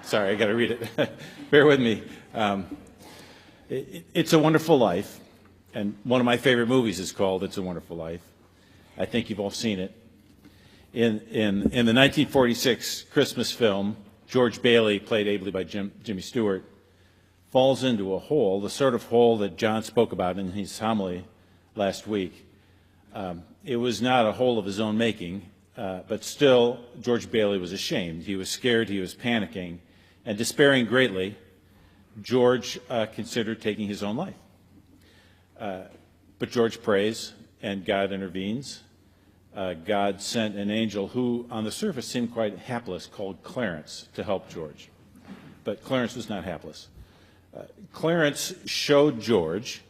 Sorry, I got to read it. Bear with me. It's a Wonderful Life, and one of my favorite movies is called It's a Wonderful Life. I think you've all seen it. In the 1946 Christmas film, George Bailey, played ably by Jimmy Stewart, falls into a hole, the sort of hole that John spoke about in his homily last week. It was not a hole of his own making, but still, George Bailey was ashamed. He was scared, he was panicking, and despairing greatly, George considered taking his own life. But George prays, and God intervenes. God sent an angel who, on the surface, seemed quite hapless, called Clarence, to help George. But Clarence was not hapless. Clarence showed George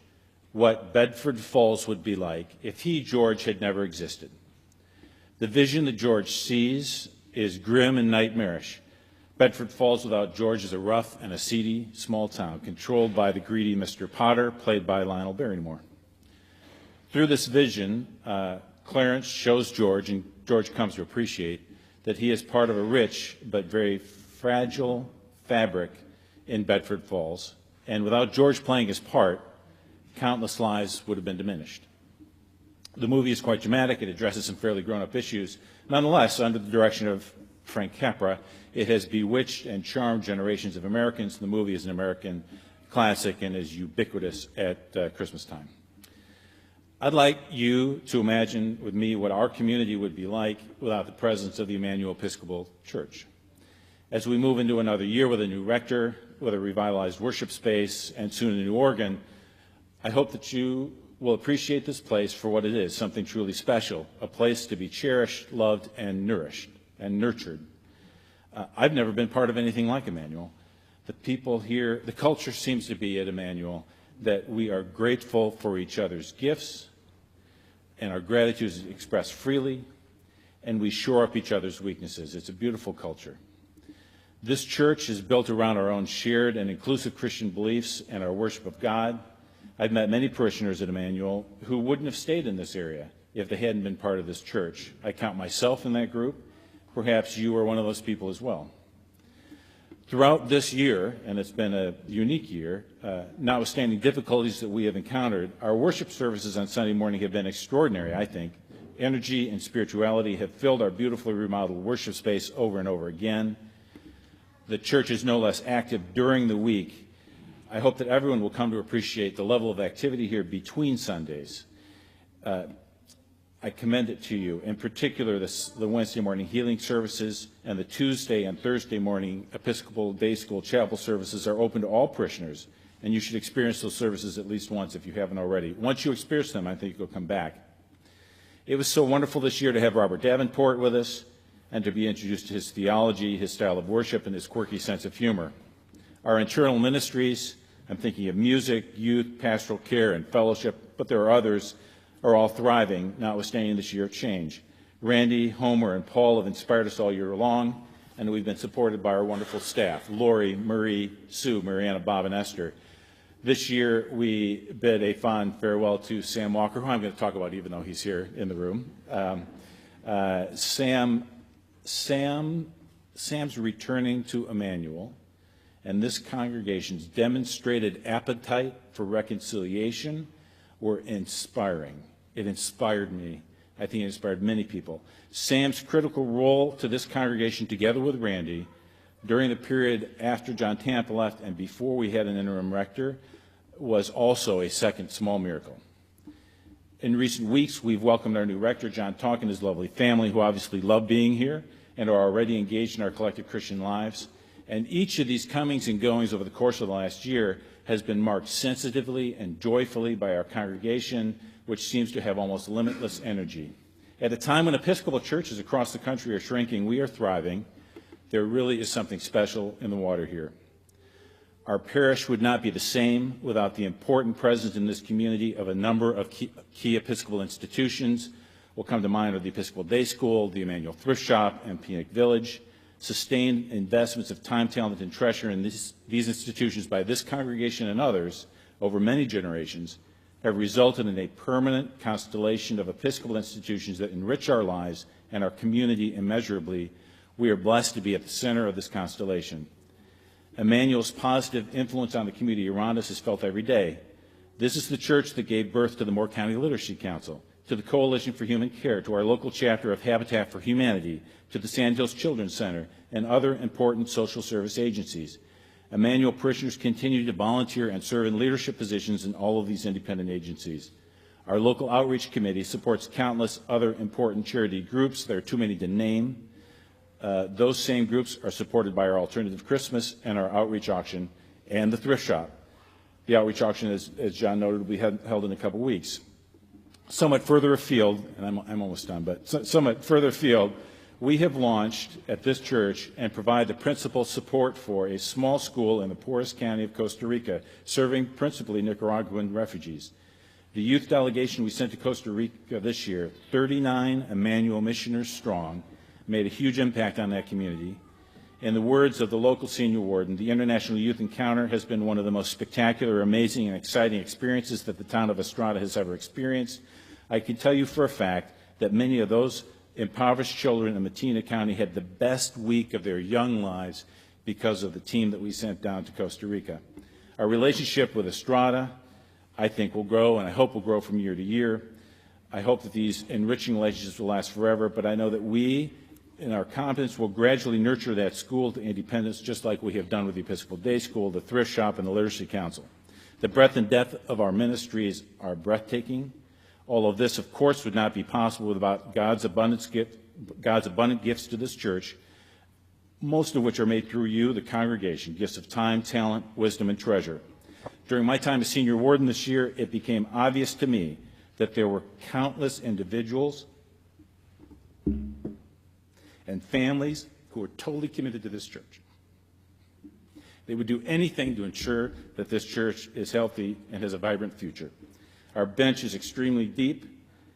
what Bedford Falls would be like if he, George, had never existed. The vision that George sees is grim and nightmarish. Bedford Falls without George is a rough and a seedy small town, controlled by the greedy Mr. Potter, played by Lionel Barrymore. Through this vision, Clarence shows George, and George comes to appreciate, that he is part of a rich but very fragile fabric in Bedford Falls, and without George playing his part, countless lives would have been diminished. The movie is quite dramatic. It addresses some fairly grown-up issues. Nonetheless, under the direction of Frank Capra, it has bewitched and charmed generations of Americans. The movie is an American classic and is ubiquitous at Christmas time. I'd like you to imagine with me what our community would be like without the presence of the Emmanuel Episcopal Church. As we move into another year with a new rector, with a revitalized worship space, and soon a new organ, I hope that you will appreciate this place for what it is, something truly special, a place to be cherished, loved, and nourished and nurtured. I've never been part of anything like Emmanuel. The people here, the culture seems to be at Emmanuel that we are grateful for each other's gifts, and our gratitude is expressed freely, and we shore up each other's weaknesses. It's a beautiful culture. This church is built around our own shared and inclusive Christian beliefs and our worship of God. I've met many parishioners at Emmanuel who wouldn't have stayed in this area if they hadn't been part of this church. I count myself in that group. Perhaps you are one of those people as well. Throughout this year, and it's been a unique year, notwithstanding difficulties that we have encountered, our worship services on Sunday morning have been extraordinary, I think. Energy and spirituality have filled our beautifully remodeled worship space over and over again. The church is no less active during the week. I hope that everyone will come to appreciate the level of activity here between Sundays. I commend it to you. In particular, the Wednesday morning healing services and the Tuesday and Thursday morning Episcopal Day School chapel services are open to all parishioners, and you should experience those services at least once if you haven't already. Once you experience them, I think you'll come back. It was so wonderful this year to have Robert Davenport with us and to be introduced to his theology, his style of worship, and his quirky sense of humor. Our internal ministries, I'm thinking of music, youth, pastoral care, and fellowship, but there are others, are all thriving, notwithstanding this year of change. Randy, Homer, and Paul have inspired us all year long, and we've been supported by our wonderful staff, Lori, Marie, Sue, Mariana, Bob, and Esther. This year, we bid a fond farewell to Sam Walker, who I'm going to talk about even though he's here in the room. Sam's returning to Emmanuel, and this congregation's demonstrated appetite for reconciliation were inspiring. It inspired me. I think it inspired many people. Sam's critical role to this congregation, together with Randy, during the period after John Tampa left and before we had an interim rector, was also a second small miracle. In recent weeks, we've welcomed our new rector, John Tonk, and his lovely family, who obviously love being here and are already engaged in our collective Christian lives. And each of these comings and goings over the course of the last year has been marked sensitively and joyfully by our congregation, which seems to have almost limitless energy. At a time when Episcopal churches across the country are shrinking, we are thriving. There really is something special in the water here. Our parish would not be the same without the important presence in this community of a number of key Episcopal institutions. Will come to mind are the Episcopal Day School, the Emmanuel Thrift Shop, and Phoenix Village. Sustained investments of time, talent, and treasure in these institutions by this congregation and others over many generations have resulted in a permanent constellation of Episcopal institutions that enrich our lives and our community immeasurably We are blessed to be at the center of this constellation. Emmanuel's positive influence on the community around us is felt every day. This is the church that gave birth to the Moore County Literacy Council, to the Coalition for Human Care, to our local chapter of Habitat for Humanity, to the Sand Hills Children's Center, and other important social service agencies. Emmanuel parishioners continue to volunteer and serve in leadership positions in all of these independent agencies. Our local outreach committee supports countless other important charity groups. There are too many to name. Those same groups are supported by our Alternative Christmas and our outreach auction and the thrift shop. The outreach auction, as John noted, will be held in a couple weeks. Somewhat further afield, and I'm almost done, but somewhat further afield, we have launched at this church and provide the principal support for a small school in the poorest county of Costa Rica, serving principally Nicaraguan refugees. The youth delegation we sent to Costa Rica this year, 39 Emmanuel missioners strong, made a huge impact on that community. In the words of the local senior warden, the International Youth Encounter has been one of the most spectacular, amazing, and exciting experiences that the town of Estrada has ever experienced. I can tell you for a fact that many of those impoverished children in Matina County had the best week of their young lives because of the team that we sent down to Costa Rica. Our relationship with Estrada, I think, will grow, and I hope will grow from year to year. I hope that these enriching relationships will last forever, but I know that we, in our confidence, will gradually nurture that school to independence, just like we have done with the Episcopal Day School, the Thrift Shop, and the Literacy Council. The breadth and depth of our ministries are breathtaking. All of this, of course, would not be possible without God's abundant gifts to this church, most of which are made through you, the congregation, gifts of time, talent, wisdom, and treasure. During my time as senior warden this year, it became obvious to me that there were countless individuals and families who are totally committed to this church. They would do anything to ensure that this church is healthy and has a vibrant future. Our bench is extremely deep.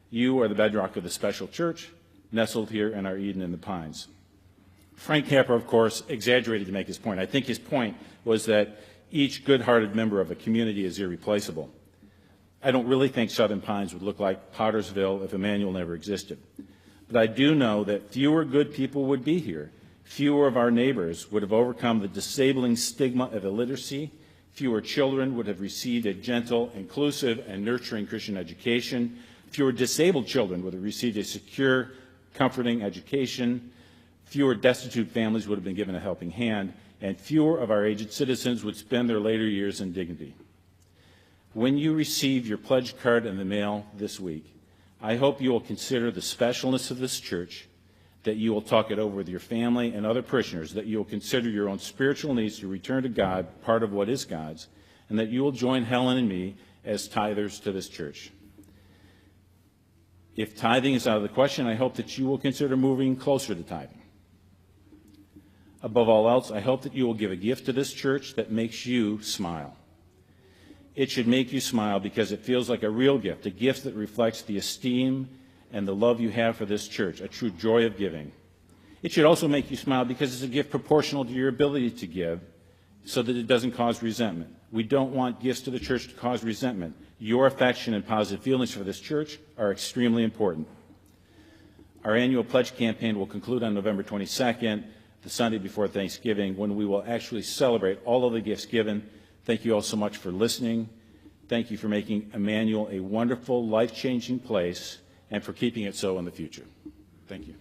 You are the bedrock of the special church, nestled here in our Eden in the Pines. Frank Capra, of course, exaggerated to make his point. I think his point was that each good-hearted member of a community is irreplaceable. I don't really think Southern Pines would look like Pottersville if Emmanuel never existed. But I do know that fewer good people would be here. Fewer of our neighbors would have overcome the disabling stigma of illiteracy. Fewer children would have received a gentle, inclusive, and nurturing Christian education. Fewer disabled children would have received a secure, comforting education. Fewer destitute families would have been given a helping hand. And fewer of our aged citizens would spend their later years in dignity. When you receive your pledge card in the mail this week, I hope you will consider the specialness of this church, that you will talk it over with your family and other parishioners, that you will consider your own spiritual needs to return to God, part of what is God's, and that you will join Helen and me as tithers to this church. If tithing is out of the question, I hope that you will consider moving closer to tithing. Above all else, I hope that you will give a gift to this church that makes you smile. It should make you smile because it feels like a real gift, a gift that reflects the esteem and the love you have for this church, a true joy of giving. It should also make you smile because it's a gift proportional to your ability to give so that it doesn't cause resentment. We don't want gifts to the church to cause resentment. Your affection and positive feelings for this church are extremely important. Our annual pledge campaign will conclude on November 22nd, the Sunday before Thanksgiving, when we will actually celebrate all of the gifts given. Thank you all so much for listening. Thank you for making Emmanuel a wonderful, life-changing place and for keeping it so in the future. Thank you.